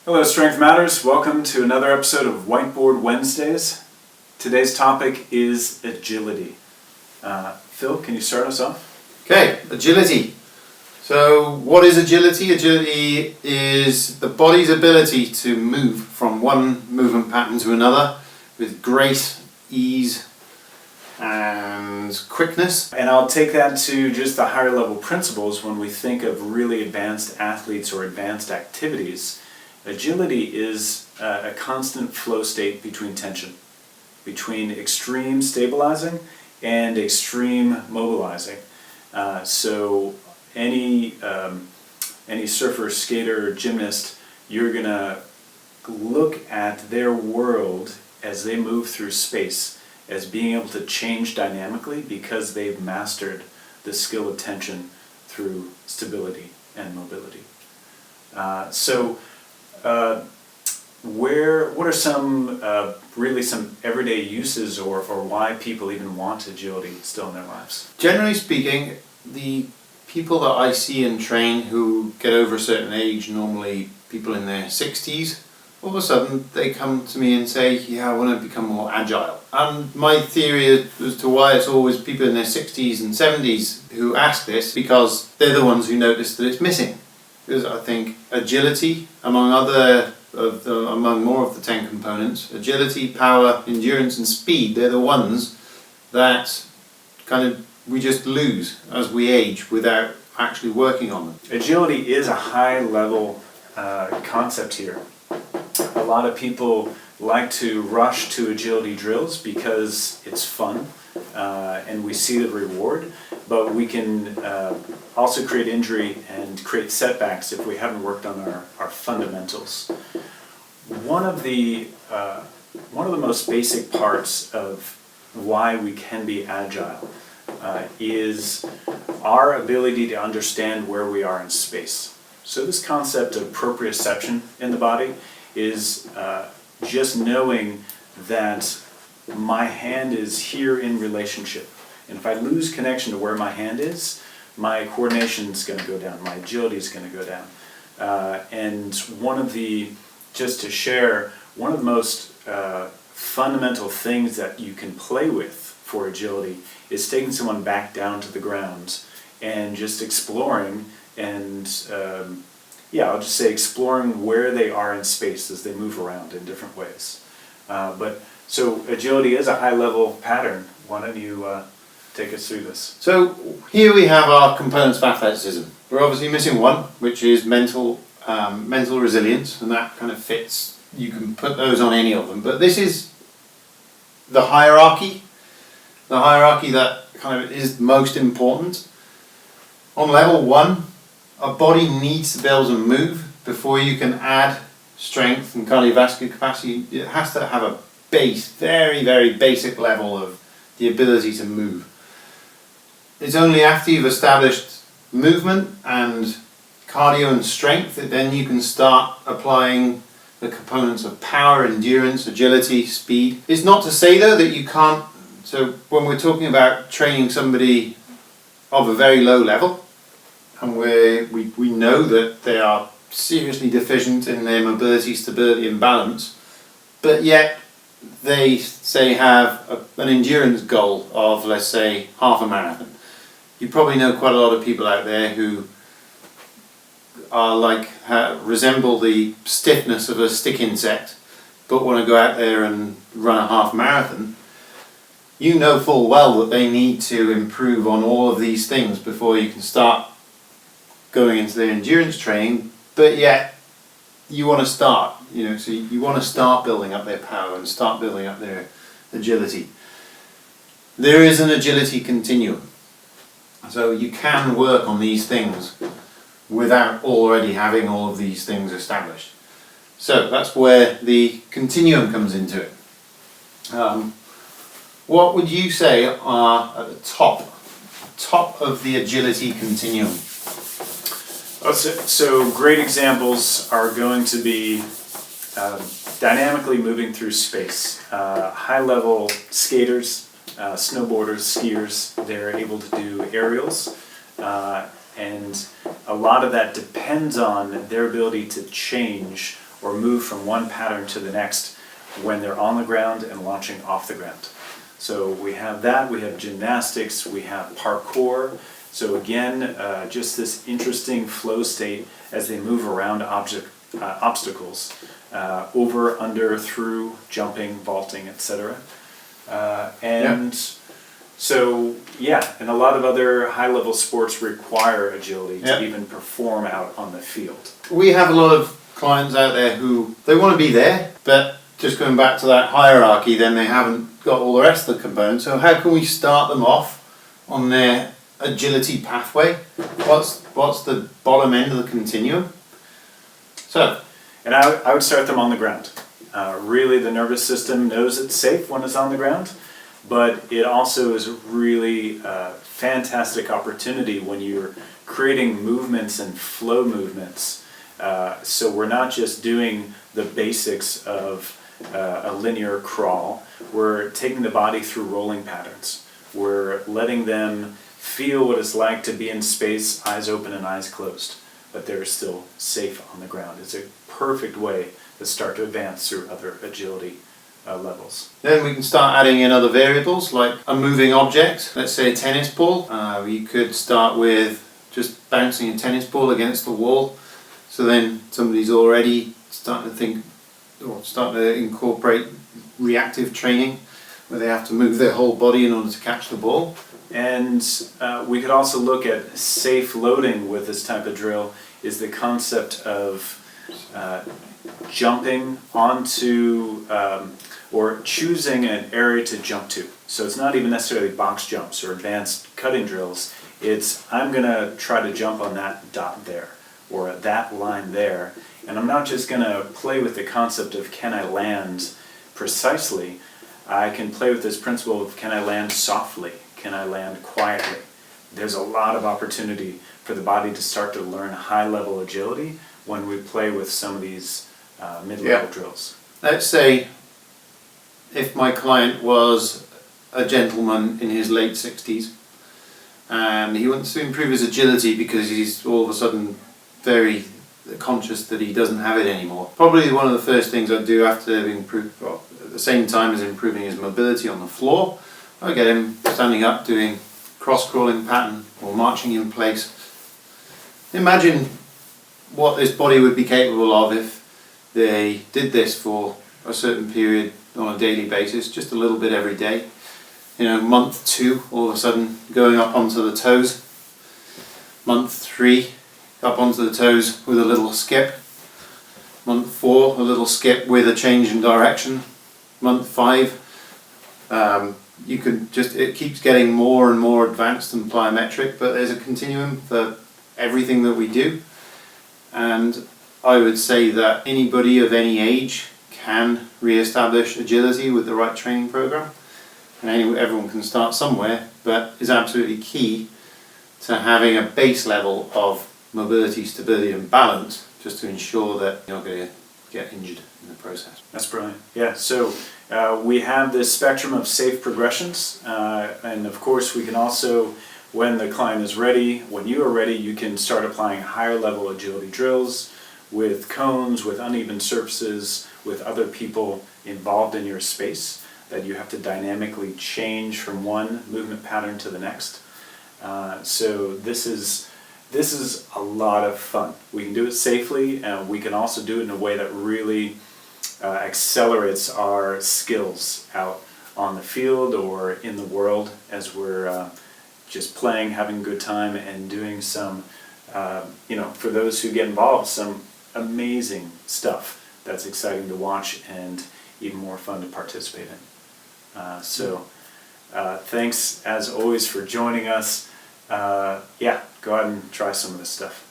Hello Strength Matters, welcome to another episode of Whiteboard Wednesdays. Today's topic is agility. Phil, can you start us off? Okay, agility. So what is agility? Agility is the body's ability to move from one movement pattern to another with great ease and quickness. And I'll take that to just the higher level principles when we think of really advanced athletes or advanced activities. Agility is a constant flow state between tension, between extreme stabilizing and extreme mobilizing. So any surfer, skater, or gymnast, you're going to look at their world as they move through space as being able to change dynamically because they've mastered the skill of tension through stability and mobility. What are some everyday uses or why people even want agility still in their lives? Generally speaking, the people that I see and train who get over a certain age, normally people in their 60s, all of a sudden they come to me and say, yeah, I want to become more agile. And my theory as to why it's always people in their 60s and 70s who ask this, because they're the ones who notice that it's missing. Because I think agility, among more of the 10 components, agility, power, endurance and speed, they're the ones that we just lose as we age without actually working on them. Agility is a high level concept here. A lot of people like to rush to agility drills because it's fun and we see the reward, but we can also create injury and create setbacks if we haven't worked on our fundamentals. One of the most basic parts of why we can be agile is our ability to understand where we are in space. So this concept of proprioception in the body is just knowing that my hand is here in relationship. And if I lose connection to where my hand is, my coordination is going to go down, my agility is going to go down. And just to share, one of the most fundamental things that you can play with for agility is taking someone back down to the ground and just exploring and I'll just say exploring where they are in space as they move around in different ways. So agility is a high-level pattern. Why don't you take us through this? So here we have our components of athleticism. We're obviously missing one, which is mental resilience, and that kind of fits. You can put those on any of them. But this is the hierarchy that kind of is most important. On level 1, a body needs to be able to move before you can add strength and cardiovascular capacity. It has to have a base, very, very basic level of the ability to move. It's only after you've established movement and cardio and strength that then you can start applying the components of power, endurance, agility, speed. It's not to say though that you can't, so when we're talking about training somebody of a very low level, and we know that they are seriously deficient in their mobility, stability and balance, but yet they say have an endurance goal of, let's say, half a marathon. You probably know quite a lot of people out there who are resemble the stiffness of a stick insect, but want to go out there and run a half marathon. You know full well that they need to improve on all of these things before you can start going into their endurance training, but yet you want to start, so you want to start building up their power and start building up their agility. There is an agility continuum, so you can work on these things without already having all of these things established. So that's where the continuum comes into it. What would you say are at the top of the agility continuum? So great examples are going to be dynamically moving through space. High-level skaters, snowboarders, skiers, they're able to do aerials. And a lot of that depends on their ability to change or move from one pattern to the next when they're on the ground and launching off the ground. So we have that, we have gymnastics, we have parkour. So again, just this interesting flow state as they move around obstacles, over, under, through, jumping, vaulting, etc. So yeah, and a lot of other high-level sports require agility to even perform out on the field. We have a lot of clients out there who, they want to be there, but just going back to that hierarchy, then they haven't got all the rest of the components. So how can we start them off on their agility pathway? What's the bottom end of the continuum? So, and I would start them on the ground. Really, the nervous system knows it's safe when it's on the ground, but it also is a really fantastic opportunity when you're creating movements and flow movements. So we're not just doing the basics of a linear crawl, we're taking the body through rolling patterns. We're letting them feel what it's like to be in space, eyes open and eyes closed, but they're still safe on the ground. It's a perfect way to start to advance through other agility levels. Then we can start adding in other variables like a moving object, let's say a tennis ball. You could start with just bouncing a tennis ball against the wall. So then somebody's already starting to think or starting to incorporate reactive training where they have to move their whole body in order to catch the ball. And we could also look at safe loading with this type of drill is the concept of jumping onto or choosing an area to jump to. So it's not even necessarily box jumps or advanced cutting drills. It's I'm going to try to jump on that dot there or that line there. And I'm not just going to play with the concept of can I land precisely. I can play with this principle of can I land softly? Can I land quietly? There's a lot of opportunity for the body to start to learn high-level agility when we play with some of these mid-level drills. Let's say if my client was a gentleman in his late 60s and he wants to improve his agility because he's all of a sudden very conscious that he doesn't have it anymore. Probably one of the first things I'd do after improve, well, at the same time as improving his mobility on the floor, I'd get him standing up doing cross-crawling pattern or marching in place. Imagine what this body would be capable of if they did this for a certain period on a daily basis, just a little bit every day. You know, month 2, all of a sudden going up onto the toes. Month 3, up onto the toes with a little skip. Month 4, a little skip with a change in direction. Month 5, you could just, it keeps getting more and more advanced and plyometric, but there's a continuum for everything that we do. And I would say that anybody of any age can re-establish agility with the right training program. And everyone can start somewhere, but it's absolutely key to having a base level of mobility, stability and balance just to ensure that you're not going to get injured in the process. That's brilliant. Yeah, so we have this spectrum of safe progressions, and of course we can also, when the client is ready, when you are ready, you can start applying higher level agility drills with cones, with uneven surfaces, with other people involved in your space that you have to dynamically change from one movement pattern to the next. So this is a lot of fun. We can do it safely, and we can also do it in a way that really accelerates our skills out on the field or in the world as we're just playing, having a good time, and doing some, for those who get involved, some amazing stuff that's exciting to watch and even more fun to participate in. Thanks as always for joining us. Go out and try some of this stuff.